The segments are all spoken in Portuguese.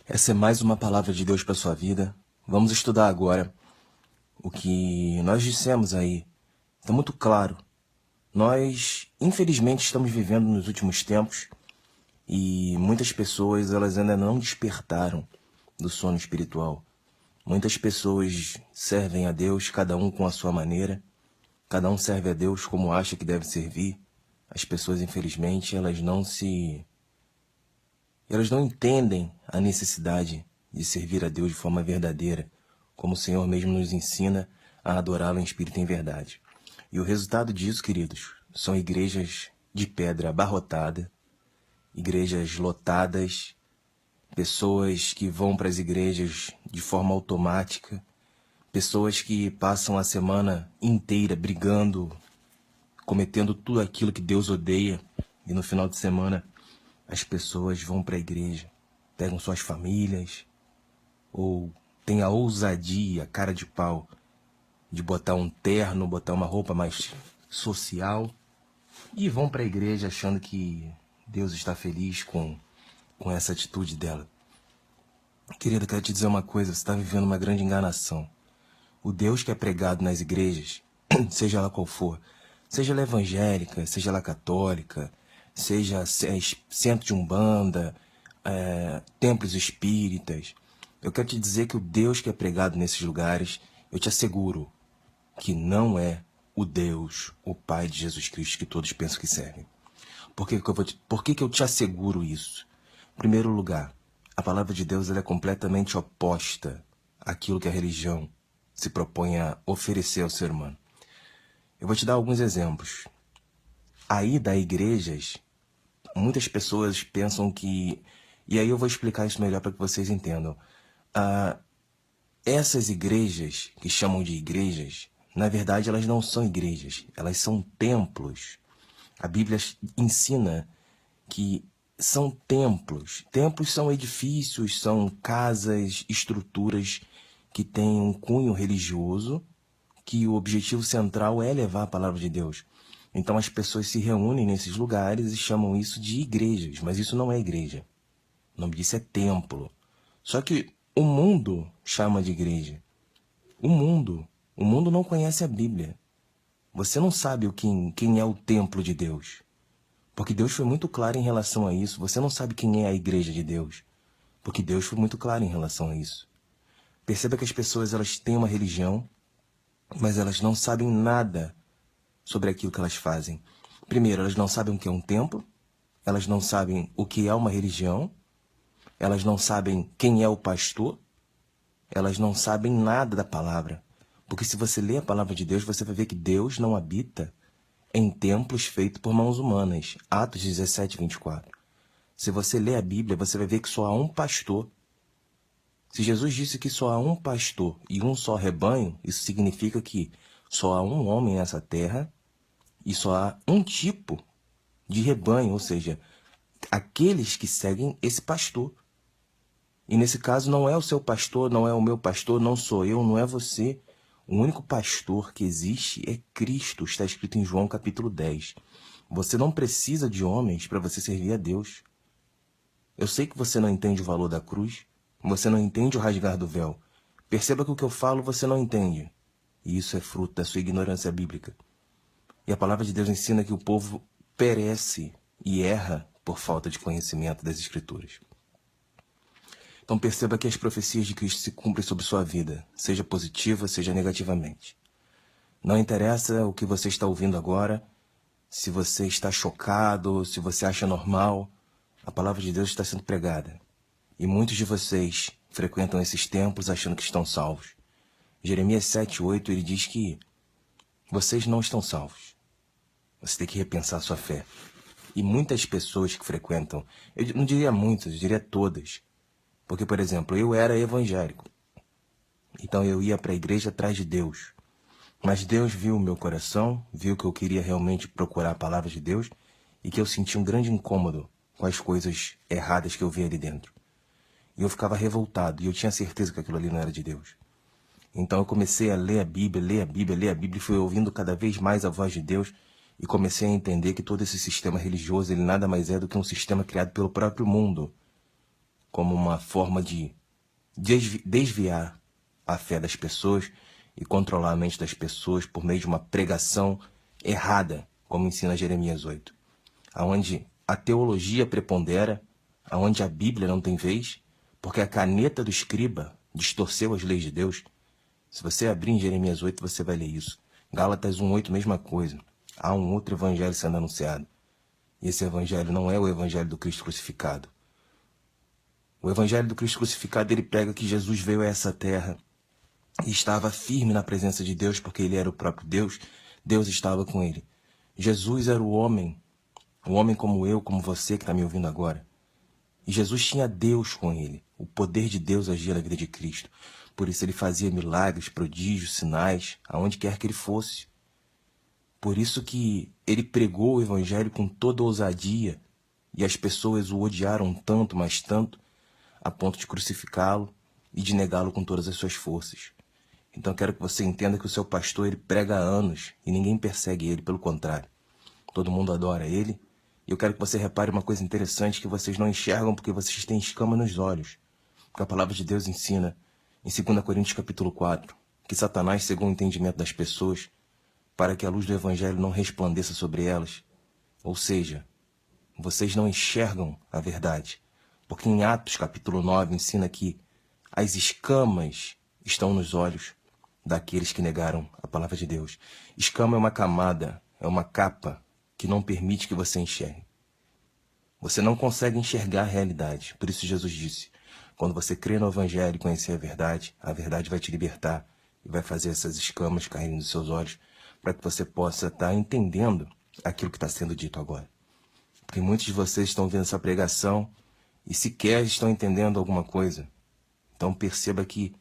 Essa é mais uma palavra de Deus para sua vida. Vamos estudar agora o que nós dissemos aí. Está muito claro. Nós, infelizmente, estamos vivendo nos últimos tempos e muitas pessoas elas ainda não despertaram do sono espiritual. Muitas pessoas servem a Deus, cada um com a sua maneira. Cada um serve a Deus como acha que deve servir. As pessoas, infelizmente, elas não entendem a necessidade de servir a Deus de forma verdadeira, como o Senhor mesmo nos ensina a adorá-lo em espírito e em verdade. E o resultado disso, queridos, são igrejas de pedra abarrotada, igrejas lotadas, pessoas que vão para as igrejas de forma automática, pessoas que passam a semana inteira brigando, cometendo tudo aquilo que Deus odeia, e no final de semana as pessoas vão para a igreja, pegam suas famílias, ou têm a ousadia, a cara de pau, de botar um terno, botar uma roupa mais social, e vão para a igreja achando que Deus está feliz com essa atitude dela. Querida, eu quero te dizer uma coisa, você está vivendo uma grande enganação. O Deus que é pregado nas igrejas, seja ela qual for, seja ela evangélica, seja ela católica, seja centro de umbanda, templos espíritas, eu quero te dizer que o Deus que é pregado nesses lugares, eu te asseguro que não é o Deus, o Pai de Jesus Cristo que todos pensam que servem. Por que eu te asseguro isso? Em primeiro lugar, a palavra de Deus ela é completamente oposta àquilo que a religião se propõe a oferecer ao ser humano. Eu vou te dar alguns exemplos. Aí, das igrejas, muitas pessoas pensam que... E aí eu vou explicar isso melhor para que vocês entendam. Essas igrejas, que chamam de igrejas, na verdade elas não são igrejas, elas são templos. A Bíblia ensina que são templos. Templos são edifícios, são casas, estruturas que têm um cunho religioso, que o objetivo central é levar a palavra de Deus. Então as pessoas se reúnem nesses lugares e chamam isso de igrejas, mas isso não é igreja. O nome disso é templo. Só que o mundo chama de igreja. O mundo não conhece a Bíblia. Você não sabe quem é o templo de Deus. Porque Deus foi muito claro em relação a isso. Você não sabe quem é a igreja de Deus. Porque Deus foi muito claro em relação a isso. Perceba que as pessoas elas têm uma religião, mas elas não sabem nada sobre aquilo que elas fazem. Primeiro, elas não sabem o que é um templo. Elas não sabem o que é uma religião. Elas não sabem quem é o pastor. Elas não sabem nada da palavra. Porque se você ler a palavra de Deus, você vai ver que Deus não habita em templos feitos por mãos humanas. Atos 17, 24. Se você ler a Bíblia, você vai ver que só há um pastor. Se Jesus disse que só há um pastor e um só rebanho, isso significa que só há um homem nessa terra e só há um tipo de rebanho, ou seja, aqueles que seguem esse pastor. E nesse caso não é o seu pastor, não é o meu pastor, não sou eu, não é você. O único pastor que existe é Cristo, está escrito em João capítulo 10. Você não precisa de homens para você servir a Deus. Eu sei que você não entende o valor da cruz, você não entende o rasgar do véu. Perceba que o que eu falo você não entende. E isso é fruto da sua ignorância bíblica. E a palavra de Deus ensina que o povo perece e erra por falta de conhecimento das Escrituras. Então perceba que as profecias de Cristo se cumprem sobre sua vida, seja positiva, seja negativamente. Não interessa o que você está ouvindo agora, se você está chocado, se você acha normal, a palavra de Deus está sendo pregada. E muitos de vocês frequentam esses templos achando que estão salvos. Jeremias 7:8 ele diz que vocês não estão salvos. Você tem que repensar a sua fé. E muitas pessoas que frequentam, eu não diria muitas, eu diria todas. Porque, por exemplo, eu era evangélico. Então eu ia para a igreja atrás de Deus. Mas Deus viu o meu coração, viu que eu queria realmente procurar a palavra de Deus e que eu sentia um grande incômodo com as coisas erradas que eu via ali dentro. E eu ficava revoltado e eu tinha certeza que aquilo ali não era de Deus. Então eu comecei a ler a Bíblia, ler a Bíblia, ler a Bíblia e fui ouvindo cada vez mais a voz de Deus e comecei a entender que todo esse sistema religioso ele nada mais é do que um sistema criado pelo próprio mundo, como uma forma de desviar a fé das pessoas e controlar a mente das pessoas por meio de uma pregação errada, como ensina Jeremias 8, aonde a teologia prepondera, aonde a Bíblia não tem vez, porque a caneta do escriba distorceu as leis de Deus. Se você abrir em Jeremias 8, você vai ler isso. Gálatas 1:8, mesma coisa. Há um outro evangelho sendo anunciado. E esse evangelho não é o evangelho do Cristo crucificado. O evangelho do Cristo crucificado, ele prega que Jesus veio a essa terra e estava firme na presença de Deus, porque ele era o próprio Deus. Deus estava com ele. Jesus era o homem como eu, como você que está me ouvindo agora. E Jesus tinha Deus com ele. O poder de Deus agia na vida de Cristo. Por isso ele fazia milagres, prodígios, sinais, aonde quer que ele fosse. Por isso que ele pregou o evangelho com toda ousadia e as pessoas o odiaram tanto, mas tanto, a ponto de crucificá-lo e de negá-lo com todas as suas forças. Então eu quero que você entenda que o seu pastor, ele prega há anos e ninguém persegue ele, pelo contrário. Todo mundo adora ele. E eu quero que você repare uma coisa interessante que vocês não enxergam porque vocês têm escama nos olhos. Porque a palavra de Deus ensina em 2 Coríntios capítulo 4 que Satanás cegou o entendimento das pessoas para que a luz do evangelho não resplandeça sobre elas. Ou seja, vocês não enxergam a verdade. Porque em Atos capítulo 9 ensina que as escamas estão nos olhos daqueles que negaram a palavra de Deus. Escama é uma camada, é uma capa que não permite que você enxergue. Você não consegue enxergar a realidade. Por isso Jesus disse, quando você crê no evangelho e conhecer a verdade vai te libertar e vai fazer essas escamas caírem dos seus olhos para que você possa estar entendendo aquilo que está sendo dito agora. Porque muitos de vocês estão vendo essa pregação e sequer estão entendendo alguma coisa. Então perceba que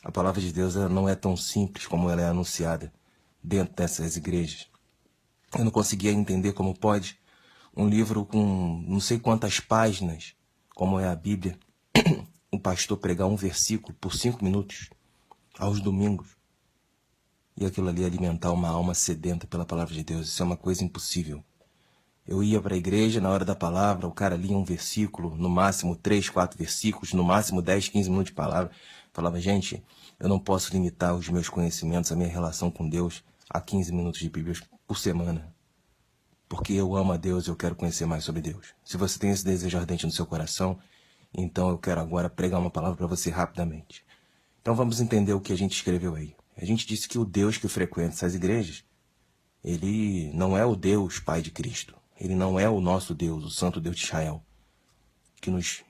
a palavra de Deus ela não é tão simples como ela é anunciada dentro dessas igrejas. Eu não conseguia entender como pode um livro com não sei quantas páginas, como é a Bíblia, um pastor pregar um versículo por 5 minutos aos domingos e aquilo ali alimentar uma alma sedenta pela palavra de Deus. Isso é uma coisa impossível. Eu ia para a igreja, na hora da palavra, o cara lia um versículo, no máximo 3, 4 versículos, no máximo 10, 15 minutos de palavra. Falava, gente, eu não posso limitar os meus conhecimentos, a minha relação com Deus a 15 minutos de Bíblia por semana. Porque eu amo a Deus e eu quero conhecer mais sobre Deus. Se você tem esse desejo ardente no seu coração, então eu quero agora pregar uma palavra para você rapidamente. Então vamos entender o que a gente escreveu aí. A gente disse que o Deus que frequenta essas igrejas, ele não é o Deus Pai de Cristo. Ele não é o nosso Deus, o Santo Deus de Israel, que nos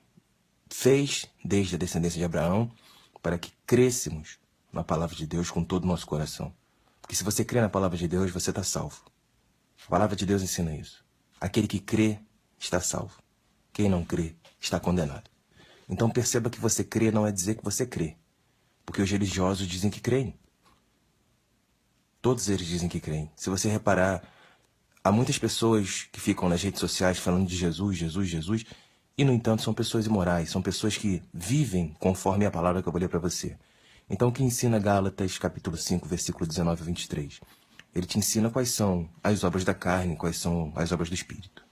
fez desde a descendência de Abraão para que crescêssemos na palavra de Deus com todo o nosso coração. Porque se você crê na palavra de Deus, você está salvo. A palavra de Deus ensina isso. Aquele que crê está salvo. Quem não crê está condenado. Então perceba que você crê não é dizer que você crê. Porque os religiosos dizem que creem. Todos eles dizem que creem. Se você reparar, há muitas pessoas que ficam nas redes sociais falando de Jesus, Jesus, Jesus, e no entanto são pessoas imorais, são pessoas que vivem conforme a palavra que eu vou ler para você. Então o que ensina Gálatas capítulo 5, versículo 19 a 23? Ele te ensina quais são as obras da carne, quais são as obras do Espírito.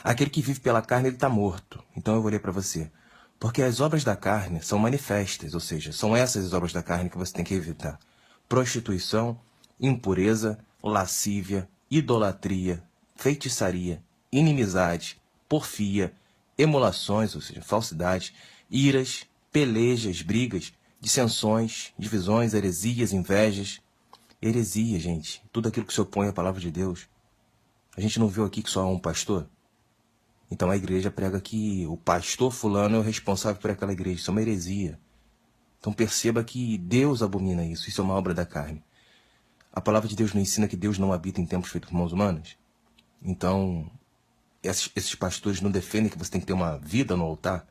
Aquele que vive pela carne, ele está morto. Então eu vou ler para você. Porque as obras da carne são manifestas, ou seja, são essas as obras da carne que você tem que evitar. Prostituição, impureza, lascívia, idolatria, feitiçaria, inimizade, porfia, emulações, ou seja, falsidade, iras, pelejas, brigas, dissensões, divisões, heresias, invejas. Heresia, gente, tudo aquilo que se opõe à palavra de Deus. A gente não viu aqui que só há um pastor? Então a igreja prega que o pastor fulano é o responsável por aquela igreja. Isso é uma heresia. Então perceba que Deus abomina isso. Isso é uma obra da carne. A palavra de Deus não ensina que Deus não habita em templos feitos por mãos humanas? Então, esses pastores não defendem que você tem que ter uma vida no altar?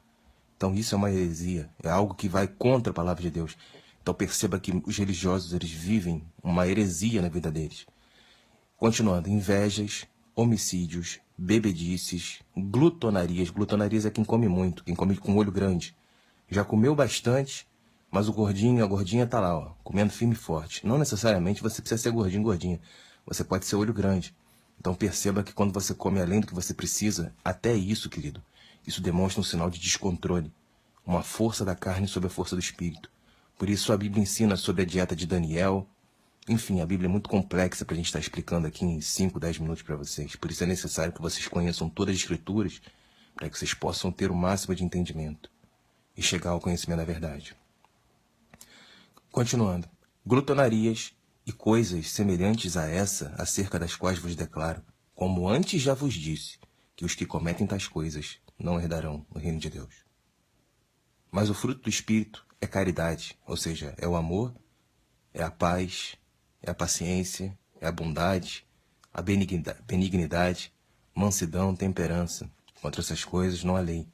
Então isso é uma heresia. É algo que vai contra a palavra de Deus. Então perceba que os religiosos, eles vivem uma heresia na vida deles. Continuando, invejas, homicídios, bebedices, glutonarias. Glutonarias é quem come muito, quem come com olho grande. Já comeu bastante, mas o gordinho, a gordinha tá lá, ó, comendo firme e forte. Não necessariamente você precisa ser gordinho, gordinha. Você pode ser olho grande. Então perceba que quando você come além do que você precisa, até isso, querido, Isso demonstra um sinal de descontrole, uma força da carne sobre a força do espírito. Por isso a Bíblia ensina sobre a dieta de Daniel. Enfim, a Bíblia é muito complexa para a gente estar explicando aqui em 5, 10 minutos para vocês. Por isso é necessário que vocês conheçam todas as Escrituras para que vocês possam ter o máximo de entendimento e chegar ao conhecimento da verdade. Continuando. Glutonarias e coisas semelhantes a essa, acerca das quais vos declaro, como antes já vos disse, que os que cometem tais coisas não herdarão o reino de Deus. Mas o fruto do Espírito é caridade, ou seja, é o amor, é a paz, é a paciência, é a bondade, a benignidade, mansidão, temperança. Contra essas coisas não há lei.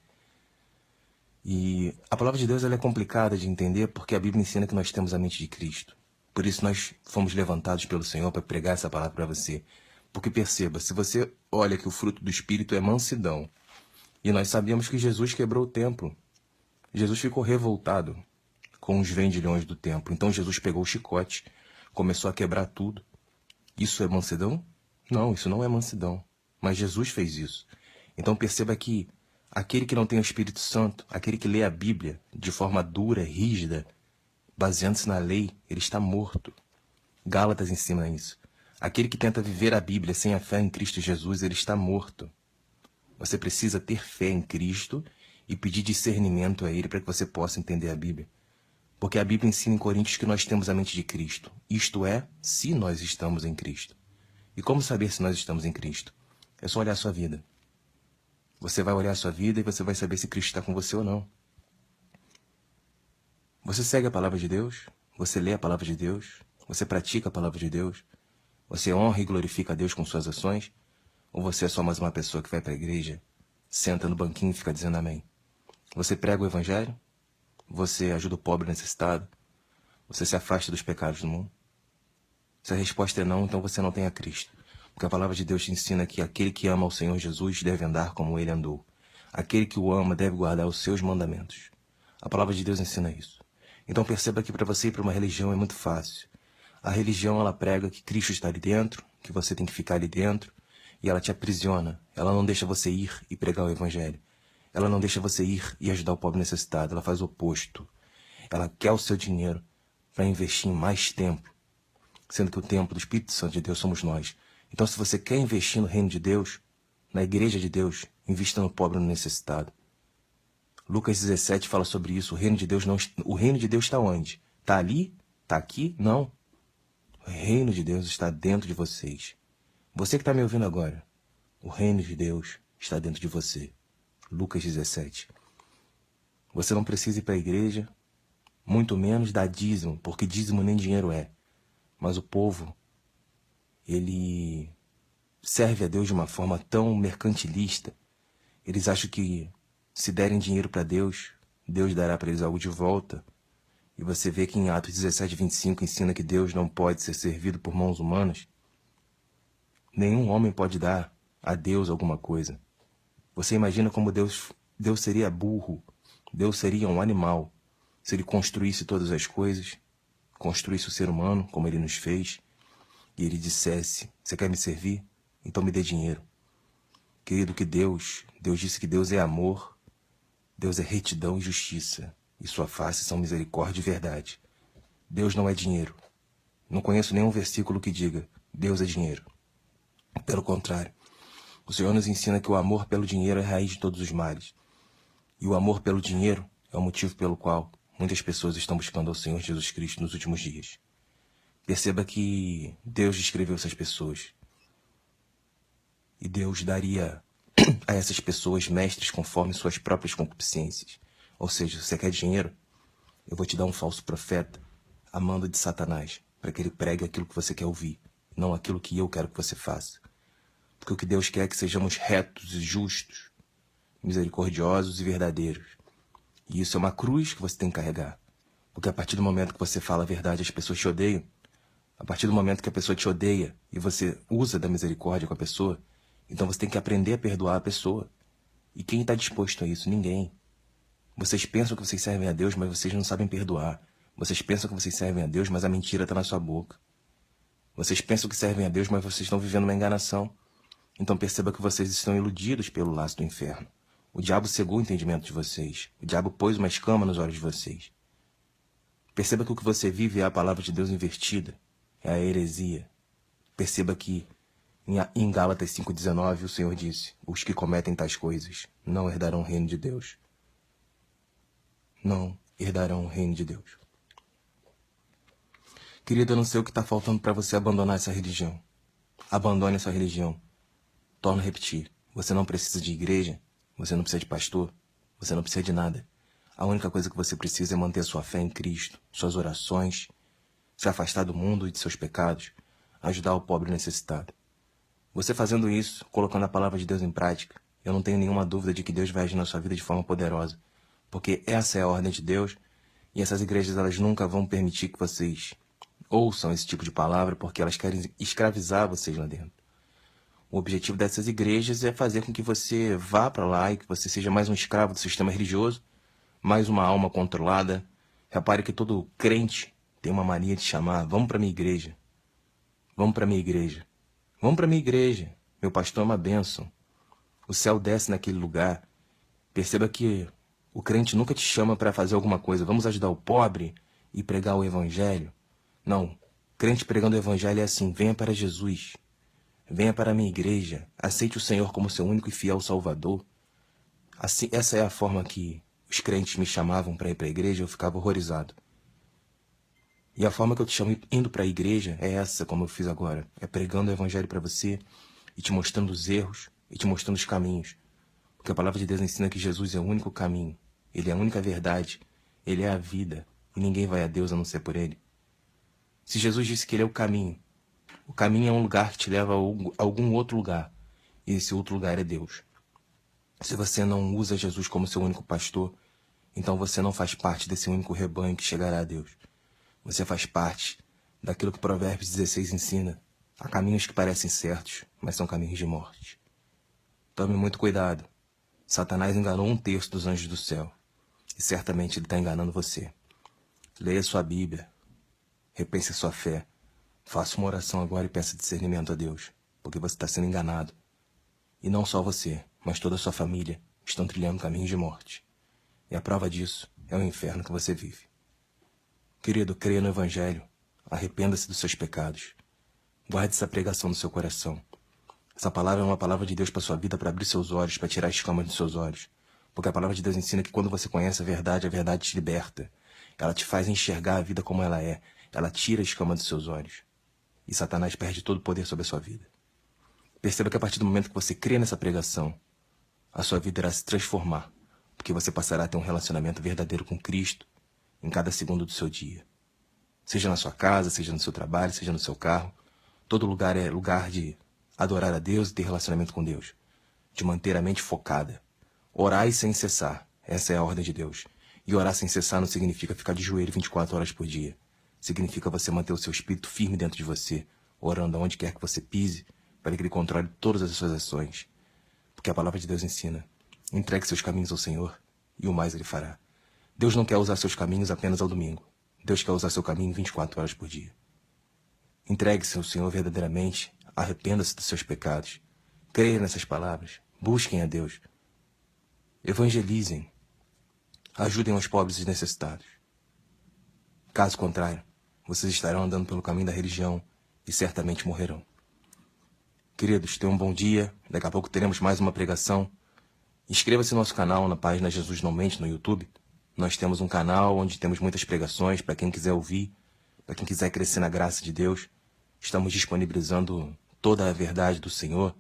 E a palavra de Deus ela é complicada de entender porque a Bíblia ensina que nós temos a mente de Cristo. Por isso nós fomos levantados pelo Senhor para pregar essa palavra para você. Porque perceba, se você olha que o fruto do Espírito é mansidão, e nós sabemos que Jesus quebrou o templo, Jesus ficou revoltado com os vendilhões do templo. Então Jesus pegou o chicote, começou a quebrar tudo. Isso é mansidão? Não, isso não é mansidão. Mas Jesus fez isso. Então perceba que aquele que não tem o Espírito Santo, aquele que lê a Bíblia de forma dura, rígida, baseando-se na lei, ele está morto. Gálatas ensina isso. Aquele que tenta viver a Bíblia sem a fé em Cristo Jesus, ele está morto. Você precisa ter fé em Cristo e pedir discernimento a Ele para que você possa entender a Bíblia. Porque a Bíblia ensina em Coríntios que nós temos a mente de Cristo. Isto é, se nós estamos em Cristo. E como saber se nós estamos em Cristo? É só olhar a sua vida. Você vai olhar a sua vida e você vai saber se Cristo está com você ou não. Você segue a palavra de Deus? Você lê a palavra de Deus? Você pratica a palavra de Deus? Você honra e glorifica a Deus com suas ações? Ou você é só mais uma pessoa que vai para a igreja, senta no banquinho e fica dizendo amém? Você prega o evangelho? Você ajuda o pobre necessitado? Você se afasta dos pecados do mundo? Se a resposta é não, então você não tem a Cristo. Porque a palavra de Deus te ensina que aquele que ama ao Senhor Jesus deve andar como ele andou. Aquele que o ama deve guardar os seus mandamentos. A palavra de Deus ensina isso. Então perceba que para você ir para uma religião é muito fácil. A religião ela prega que Cristo está ali dentro, que você tem que ficar ali dentro, e ela te aprisiona. Ela não deixa você ir e pregar o evangelho. Ela não deixa você ir e ajudar o pobre necessitado. Ela faz o oposto. Ela quer o seu dinheiro para investir em mais templo, sendo que o templo do Espírito Santo de Deus somos nós. Então, se você quer investir no reino de Deus, na igreja de Deus, invista no pobre e no necessitado. Lucas 17 fala sobre isso. O reino de Deus está onde? Está ali? Está aqui? Não. O reino de Deus está dentro de vocês. Você que está me ouvindo agora, o reino de Deus está dentro de você. Lucas 17. Você não precisa ir para a igreja, muito menos dar dízimo, porque dízimo nem dinheiro é. Mas o povo, ele serve a Deus de uma forma tão mercantilista. Eles acham que se derem dinheiro para Deus, Deus dará para eles algo de volta. E você vê que em Atos 17, 25 ensina que Deus não pode ser servido por mãos humanas. Nenhum homem pode dar a Deus alguma coisa. Você imagina como Deus seria burro, Deus seria um animal, se ele construísse todas as coisas, construísse o ser humano como ele nos fez, e ele dissesse, você quer me servir? Então me dê dinheiro. Querido, que Deus disse que Deus é amor, Deus é retidão e justiça, e sua face são misericórdia e verdade. Deus não é dinheiro. Não conheço nenhum versículo que diga, Deus é dinheiro. Pelo contrário, o Senhor nos ensina que o amor pelo dinheiro é a raiz de todos os males. E o amor pelo dinheiro é o motivo pelo qual muitas pessoas estão buscando ao Senhor Jesus Cristo nos últimos dias. Perceba que Deus descreveu essas pessoas. E Deus daria a essas pessoas mestres conforme suas próprias concupiscências. Ou seja, se você quer dinheiro, eu vou te dar um falso profeta, a mando de Satanás, para que ele pregue aquilo que você quer ouvir, não aquilo que eu quero que você faça. Porque o que Deus quer é que sejamos retos e justos, misericordiosos e verdadeiros. E isso é uma cruz que você tem que carregar. Porque a partir do momento que você fala a verdade, as pessoas te odeiam. A partir do momento que a pessoa te odeia e você usa da misericórdia com a pessoa, então você tem que aprender a perdoar a pessoa. E quem está disposto a isso? Ninguém. Vocês pensam que vocês servem a Deus, mas vocês não sabem perdoar. Vocês pensam que vocês servem a Deus, mas a mentira está na sua boca. Vocês pensam que servem a Deus, mas vocês estão vivendo uma enganação. Então perceba que vocês estão iludidos pelo laço do inferno. O diabo cegou o entendimento de vocês. O diabo pôs uma escama nos olhos de vocês. Perceba que o que você vive é a palavra de Deus invertida. É a heresia. Perceba que em Gálatas 5,19 o Senhor disse: os que cometem tais coisas não herdarão o reino de Deus. Não herdarão o reino de Deus. Querido, eu não sei o que está faltando para você abandonar essa religião. Abandone essa religião. Torno a repetir. Você não precisa de igreja. Você não precisa de pastor. Você não precisa de nada. A única coisa que você precisa é manter sua fé em Cristo, suas orações, se afastar do mundo e de seus pecados, ajudar o pobre necessitado. Você fazendo isso, colocando a palavra de Deus em prática, eu não tenho nenhuma dúvida de que Deus vai agir na sua vida de forma poderosa, porque essa é a ordem de Deus e essas igrejas elas nunca vão permitir que vocês ouçam esse tipo de palavra porque elas querem escravizar vocês lá dentro. O objetivo dessas igrejas é fazer com que você vá para lá e que você seja mais um escravo do sistema religioso, mais uma alma controlada. Repare que todo crente tem uma mania de chamar: vamos para minha igreja, vamos para minha igreja, vamos para minha igreja, meu pastor é uma bênção, o céu desce naquele lugar. Perceba que o crente nunca te chama para fazer alguma coisa: vamos ajudar o pobre e pregar o evangelho. Não, crente pregando o evangelho é assim: venha para Jesus, venha para a minha igreja, aceite o Senhor como seu único e fiel Salvador. Assim, essa é a forma que os crentes me chamavam para ir para a igreja. Eu ficava horrorizado. E a forma que eu te chamo indo para a igreja é essa, como eu fiz agora. É pregando o evangelho para você e te mostrando os erros e te mostrando os caminhos. Porque a palavra de Deus ensina que Jesus é o único caminho. Ele é a única verdade. Ele é a vida. E ninguém vai a Deus a não ser por ele. Se Jesus disse que ele é o caminho é um lugar que te leva a algum outro lugar. E esse outro lugar é Deus. Se você não usa Jesus como seu único pastor, então você não faz parte desse único rebanho que chegará a Deus. Você faz parte daquilo que Provérbios 16 ensina. Há caminhos que parecem certos, mas são caminhos de morte. Tome muito cuidado. Satanás enganou 1/3 dos anjos do céu. E certamente ele está enganando você. Leia sua Bíblia. Repense a sua fé. Faça uma oração agora e peça discernimento a Deus, porque você está sendo enganado. E não só você, mas toda a sua família estão trilhando caminhos de morte. E a prova disso é o inferno que você vive. Querido, creia no Evangelho. Arrependa-se dos seus pecados. Guarde essa pregação no seu coração. Essa palavra é uma palavra de Deus para sua vida, para abrir seus olhos, para tirar a escama dos seus olhos. Porque a palavra de Deus ensina que quando você conhece a verdade te liberta. Ela te faz enxergar a vida como ela é. Ela tira a escama dos seus olhos. E Satanás perde todo o poder sobre a sua vida. Perceba que a partir do momento que você crê nessa pregação, a sua vida irá se transformar, porque você passará a ter um relacionamento verdadeiro com Cristo em cada segundo do seu dia. Seja na sua casa, seja no seu trabalho, seja no seu carro, todo lugar é lugar de adorar a Deus e ter relacionamento com Deus, de manter a mente focada. Orai sem cessar, essa é a ordem de Deus. E orar sem cessar não significa ficar de joelho 24 horas por dia. Significa você manter o seu espírito firme dentro de você, orando aonde quer que você pise, para que Ele controle todas as suas ações. Porque a palavra de Deus ensina: entregue seus caminhos ao Senhor e o mais Ele fará. Deus não quer usar seus caminhos apenas ao domingo. Deus quer usar seu caminho 24 horas por dia. Entregue-se ao Senhor verdadeiramente, arrependa-se dos seus pecados. Creia nessas palavras, busquem a Deus. Evangelizem, ajudem os pobres e necessitados. Caso contrário, vocês estarão andando pelo caminho da religião e certamente morrerão. Queridos, tenham um bom dia. Daqui a pouco teremos mais uma pregação. Inscreva-se no nosso canal, na página Jesus Não Mente, no YouTube. Nós temos um canal onde temos muitas pregações para quem quiser ouvir, para quem quiser crescer na graça de Deus. Estamos disponibilizando toda a verdade do Senhor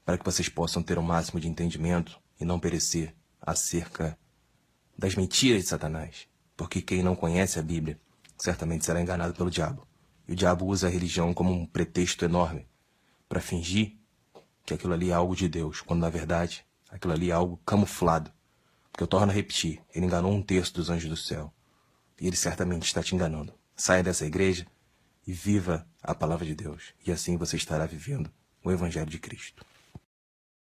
para que vocês possam ter o máximo de entendimento e não perecer acerca das mentiras de Satanás. Porque quem não conhece a Bíblia certamente será enganado pelo diabo. E o diabo usa a religião como um pretexto enorme para fingir que aquilo ali é algo de Deus, quando na verdade aquilo ali é algo camuflado. Porque eu torno a repetir, ele enganou 1/3 dos anjos do céu. E ele certamente está te enganando. Saia dessa igreja e viva a palavra de Deus. E assim você estará vivendo o Evangelho de Cristo.